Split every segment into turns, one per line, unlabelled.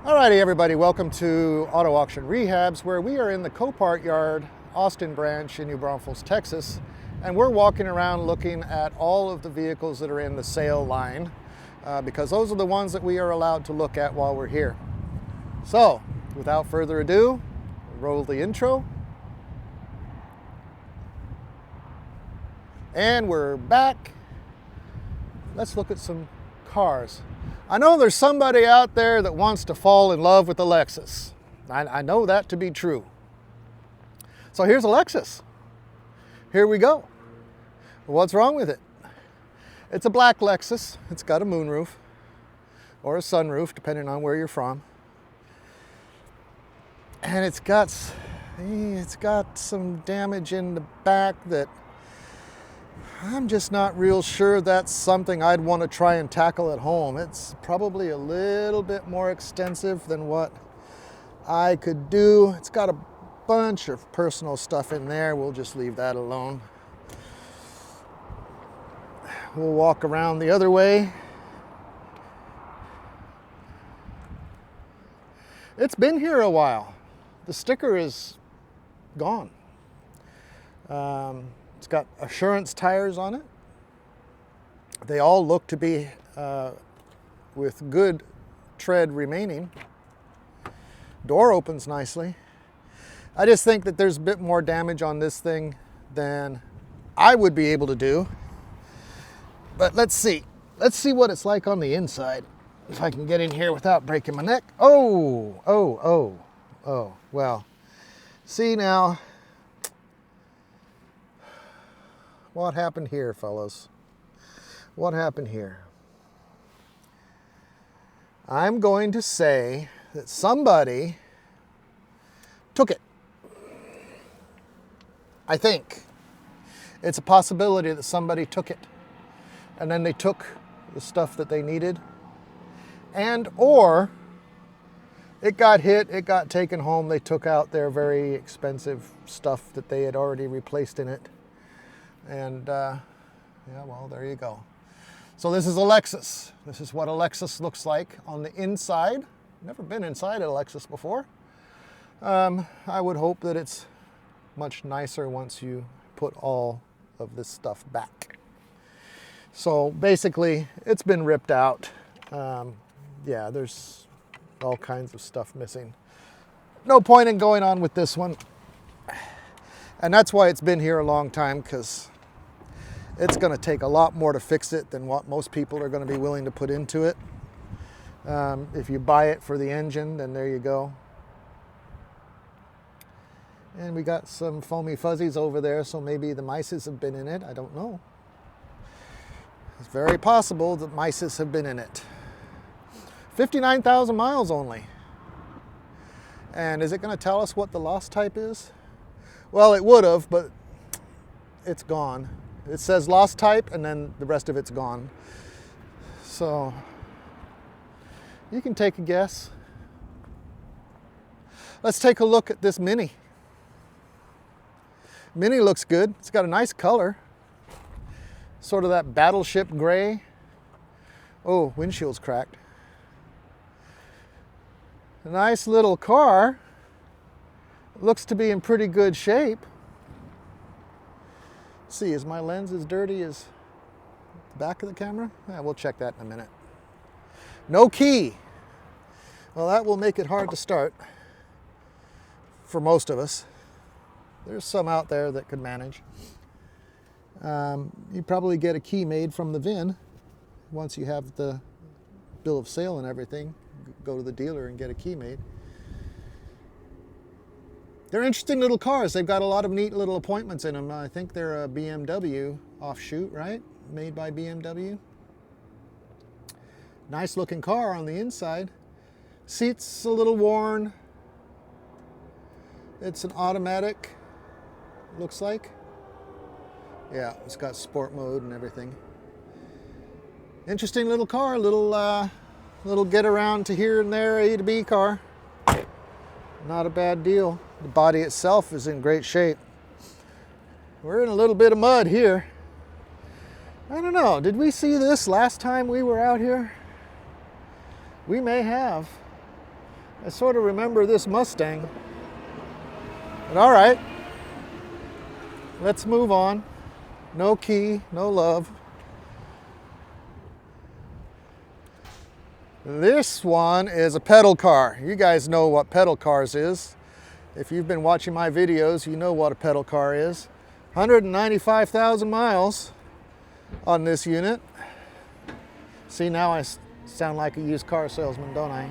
Alrighty everybody, welcome to Auto Auction Rehabs, where we are in the Copart yard, Austin branch in New Braunfels, Texas. And we're walking around looking at all of the vehicles that are in the sale line because those are the ones that we are allowed to look at while we're here. So, without further ado, roll the intro. And we're back. Let's look at some cars. I know there's somebody out there that wants to fall in love with a Lexus. I know that to be true. So here's a Lexus. Here we go. What's wrong with it? It's a black Lexus. It's got a moonroof or a sunroof, depending on where you're from. And it's got some damage in the back that I'm just not real sure that's something I'd want to try and tackle at home. It's probably a little bit more extensive than what I could do. It's got a bunch of personal stuff in there. We'll just leave that alone. We'll walk around the other way. It's been here a while. The sticker is gone. It's got Assurance tires on it. They all look to be with good tread remaining. Door opens nicely. I just think that there's a bit more damage on this thing than I would be able to do. But let's see. Let's see what it's like on the inside. If I can get in here without breaking my neck. Oh, well. See now. What happened here, fellas? What happened here? I'm going to say that somebody took it. I think. It's a possibility that somebody took it. And then they took the stuff that they needed. And or it got hit, it got taken home. They took out their very expensive stuff that they had already replaced in it. And yeah, well, there you go. So this is a Lexus. This is what a Lexus looks like on the inside. Never been inside a Lexus before. I would hope that it's much nicer once you put all of this stuff back. So basically, it's been ripped out. Yeah, there's all kinds of stuff missing. No point in going on with this one. And that's why it's been here a long time, because it's going to take a lot more to fix it than what most people are going to be willing to put into it. If you buy it for the engine, then there you go. And we got some foamy fuzzies over there, so maybe the mices have been in it. I don't know. It's very possible that mices have been in it. 59,000 miles only. And is it going to tell us what the loss type is? Well, it would have, but it's gone. It says loss type, and then the rest of it's gone. So you can take a guess. Let's take a look at this Mini. Mini looks good. It's got a nice color. Sort of that battleship gray. Oh, windshield's cracked. A nice little car. Looks to be in pretty good shape. Let's see, is my lens as dirty as the back of the camera? Yeah, we'll check that in a minute. No key. Well, that will make it hard to start for most of us. There's some out there that could manage. You probably get a key made from the VIN once you have the bill of sale and everything. Go to the dealer and get a key made. They're interesting little cars. They've got a lot of neat little appointments in them. I think they're a BMW offshoot, right? Made by BMW. Nice looking car on the inside. Seats a little worn. It's an automatic, looks like. Yeah, it's got sport mode and everything. Interesting little car, little get around to here and there, A to B car. Not a bad deal. The body itself is in great shape. We're in a little bit of mud here. I don't know, did we see this last time we were out here? We may have. I sort of remember this Mustang. But all right, let's move on. No key, no love. This one is a pedal car. You guys know what pedal cars is. If you've been watching my videos, you know what a pedal car is. 195,000 miles on this unit. See, now I sound like a used car salesman, don't I?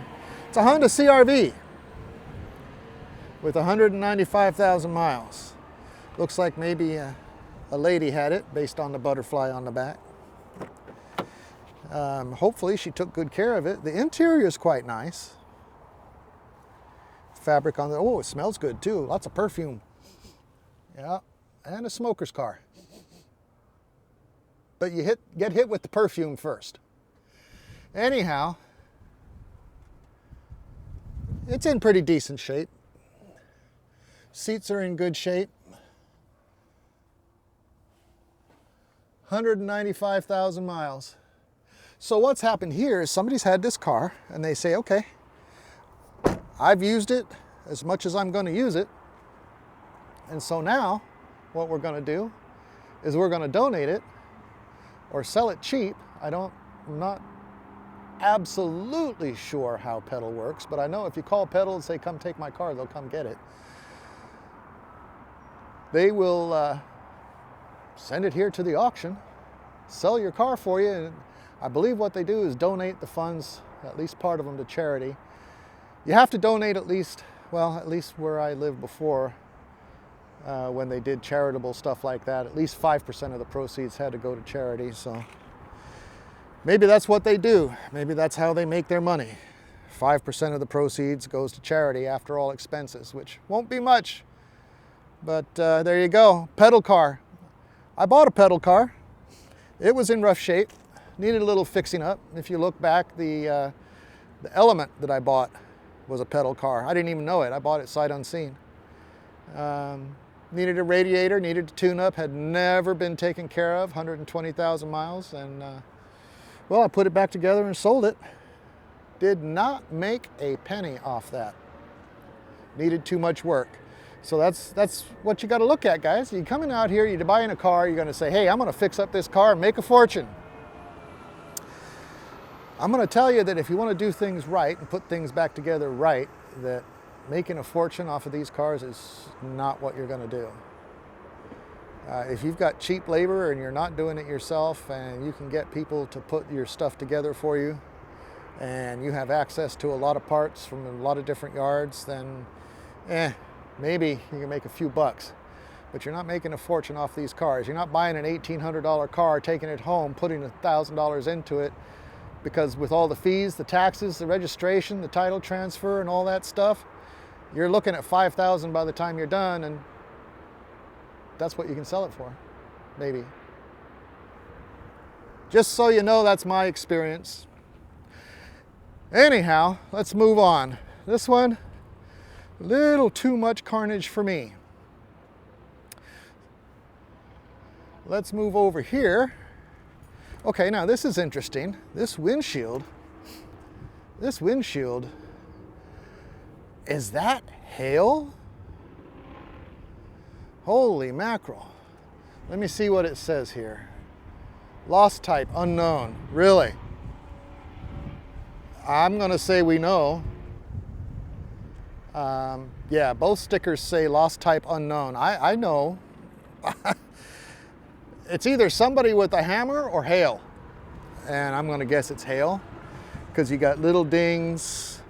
It's a Honda CR-V with 195,000 miles. Looks like maybe a lady had it based on the butterfly on the back. Hopefully she took good care of it. The interior is quite nice. Fabric on the, oh, it smells good too. Lots of perfume. Yeah, and a smoker's car. But you get hit with the perfume first. Anyhow, it's in pretty decent shape. Seats are in good shape. 195,000 miles. So what's happened here is somebody's had this car and they say, okay, I've used it as much as I'm going to use it. And so now what we're going to do is we're going to donate it or sell it cheap. I'm not absolutely sure how Pedal works, but I know if you call Pedal and say, come take my car, they'll come get it. They will send it here to the auction, sell your car for you, and I believe what they do is donate the funds, at least part of them, to charity. You have to donate at least where I lived before, when they did charitable stuff like that, at least 5% of the proceeds had to go to charity. So maybe that's what they do. Maybe that's how they make their money. 5% of the proceeds goes to charity after all expenses, which won't be much. But there you go, pedal car. I bought a pedal car. It was in rough shape, needed a little fixing up. If you look back, the Element that I bought was a pedal car. I didn't even know it. I bought it sight unseen. Needed a radiator, needed to tune up, had never been taken care of, 120,000 miles. And well, I put it back together and sold it. Did not make a penny off that. Needed too much work. So that's what you got to look at, guys. You're coming out here, you're buying a car, you're going to say, hey, I'm going to fix up this car and make a fortune. I'm going to tell you that if you want to do things right and put things back together right, that making a fortune off of these cars is not what you're going to do. If you've got cheap labor and you're not doing it yourself and you can get people to put your stuff together for you and you have access to a lot of parts from a lot of different yards, then maybe you can make a few bucks. But you're not making a fortune off these cars. You're not buying an $1,800 car, taking it home, putting $1,000 into it, because with all the fees, the taxes, the registration, the title transfer, and all that stuff, you're looking at $5,000 by the time you're done, and that's what you can sell it for, maybe. Just so you know, that's my experience. Anyhow, let's move on. This one, a little too much carnage for me. Let's move over here. Okay, now this is interesting. This windshield, is that hail? Holy mackerel. Let me see what it says here. Loss type unknown. Really? I'm going to say we know. Yeah, both stickers say loss type unknown. I know. It's either somebody with a hammer or hail. And I'm going to guess it's hail, because you got little dings,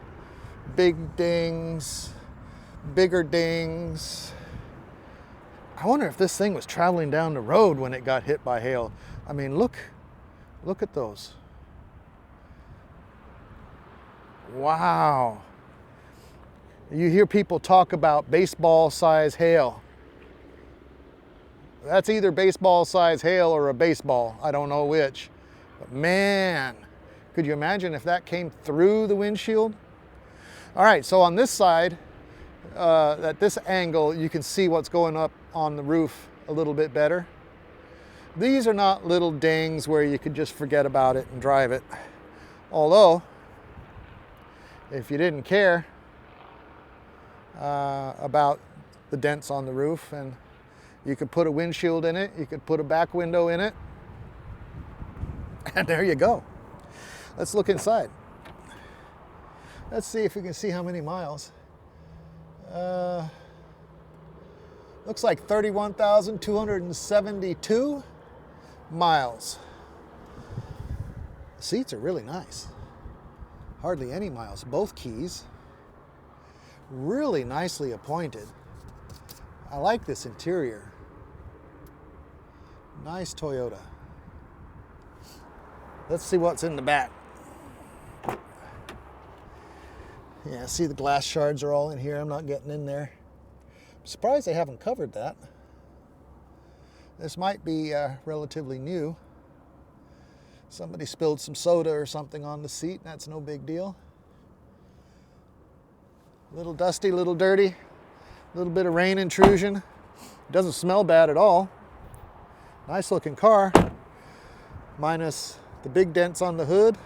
big dings, bigger dings. I wonder if this thing was traveling down the road when it got hit by hail. I mean, look at those. Wow. You hear people talk about baseball size hail. That's either baseball size hail or a baseball. I don't know which. But man, could you imagine if that came through the windshield? All right, so on this side, at this angle, you can see what's going up on the roof a little bit better. These are not little dings where you could just forget about it and drive it. Although, if you didn't care, about the dents on the roof, and you could put a windshield in it, you could put a back window in it, and there you go. Let's look inside. Let's see if we can see how many miles. Looks like 31,272 miles. The seats are really nice. Hardly any miles. Both keys. Really nicely appointed. I like this interior. Nice Toyota. Let's see what's in the back. Yeah, see the glass shards are all in here. I'm not getting in there. I'm surprised they haven't covered that. This might be relatively new. Somebody spilled some soda or something on the seat. That's no big deal. A little dusty, a little dirty. A little bit of rain intrusion. Doesn't smell bad at all. Nice looking car. Minus the big dents on the hood,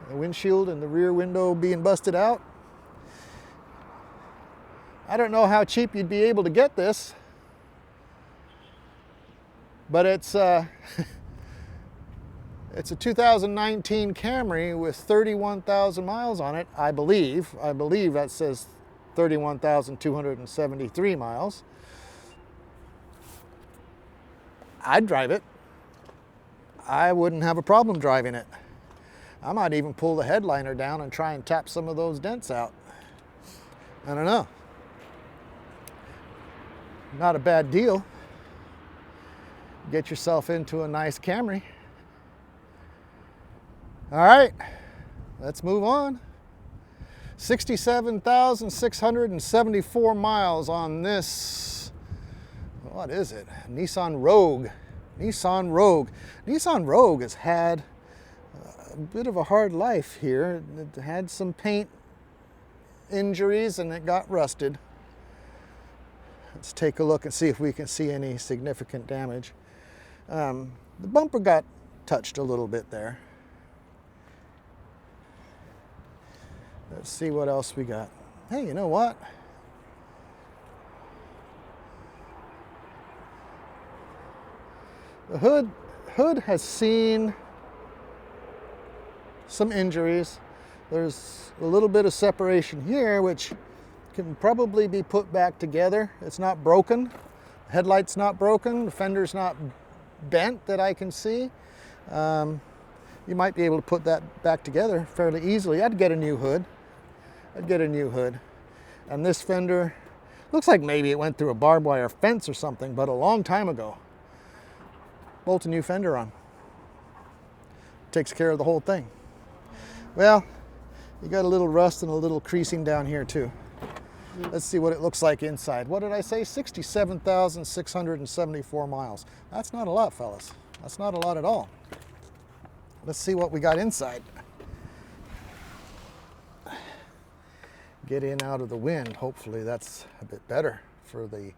the windshield and the rear window being busted out. I don't know how cheap you'd be able to get this, but it's it's a 2019 Camry with 31,000 miles on it, I believe. I believe that says 31,273 miles. I'd drive it. I wouldn't have a problem driving it. I might even pull the headliner down and try and tap some of those dents out. I don't know. Not a bad deal. Get yourself into a nice Camry. All right, let's move on. 67,674 miles on this, what is it? Nissan Rogue. Nissan Rogue. Nissan Rogue has had a bit of a hard life here. It had some paint injuries and it got rusted. Let's take a look and see if we can see any significant damage. The bumper got touched a little bit there. Let's see what else we got. Hey, you know what? The hood has seen some injuries. There's a little bit of separation here, which can probably be put back together. It's not broken. The headlight's not broken. The fender's not bent that I can see. You might be able to put that back together fairly easily. I'd get a new hood. And this fender looks like maybe it went through a barbed wire fence or something, but a long time ago. Bolt a new fender on. Takes care of the whole thing. Well, you got a little rust and a little creasing down here too. Let's see what it looks like inside. What did I say? 67,674 miles. That's not a lot, fellas. That's not a lot at all. Let's see what we got inside. Get in out of the wind. Hopefully that's a bit better for the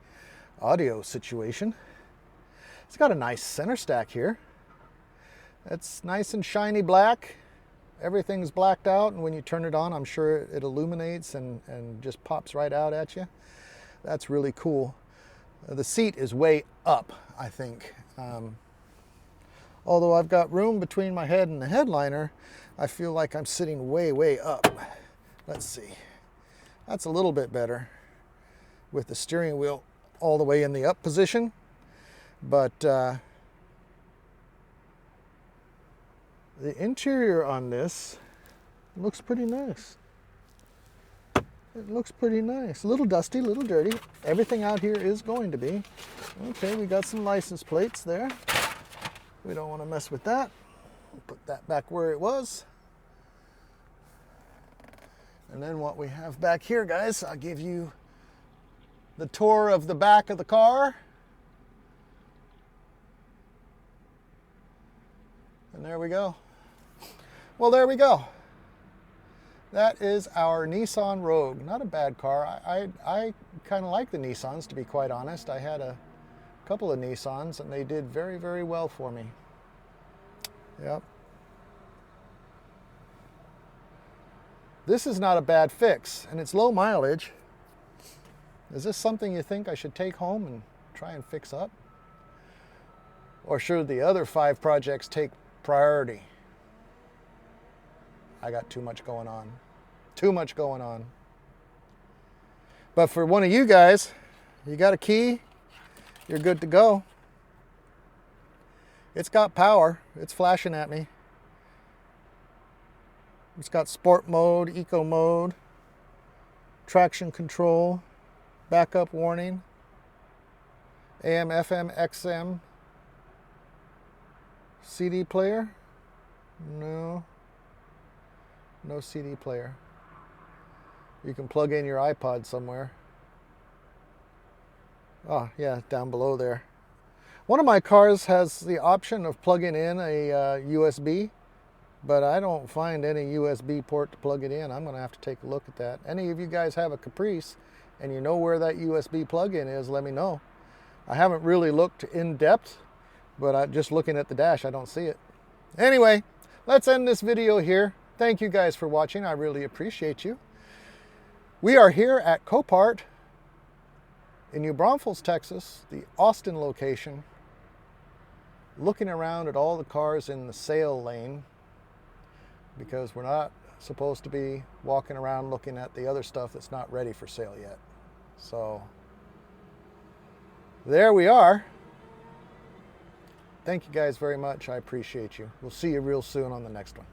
audio situation. It's got a nice center stack here. It's nice and shiny black. Everything's blacked out, and when you turn it on, I'm sure it illuminates and just pops right out at you. That's really cool. The seat is way up, I think. Although I've got room between my head and the headliner, I feel like I'm sitting way, way up. Let's see. That's a little bit better with the steering wheel all the way in the up position. But the interior on this looks pretty nice. It looks pretty nice. A little dusty, a little dirty. Everything out here is going to be. Okay, we got some license plates there. We don't want to mess with that. Put that back where it was. And then what we have back here, guys, I'll give you the tour of the back of the car. And there we go. Well, there we go. That is our Nissan Rogue. Not a bad car. I kind of like the Nissans, to be quite honest. I had a couple of Nissans, and they did very, very well for me. Yep. This is not a bad fix, and it's low mileage. Is this something you think I should take home and try and fix up? Or should the other 5 projects take priority? I got too much going on. Too much going on. But for one of you guys, you got a key, you're good to go. It's got power. It's flashing at me. It's got sport mode, eco mode, traction control, backup warning, AM, FM, XM, CD player. No CD player. You can plug in your iPod somewhere. Oh yeah, down below there. One of my cars has the option of plugging in a USB, but I don't find any USB port to plug it in. I'm going to have to take a look at that. Any of you guys have a Caprice and you know where that USB plug-in is, let me know. I haven't really looked in depth, but just looking at the dash, I don't see it. Anyway, let's end this video here. Thank you guys for watching. I really appreciate you. We are here at Copart in New Braunfels, Texas, the Austin location, looking around at all the cars in the sale lane, because we're not supposed to be walking around looking at the other stuff that's not ready for sale yet. So there we are. Thank you guys very much. I appreciate you. We'll see you real soon on the next one.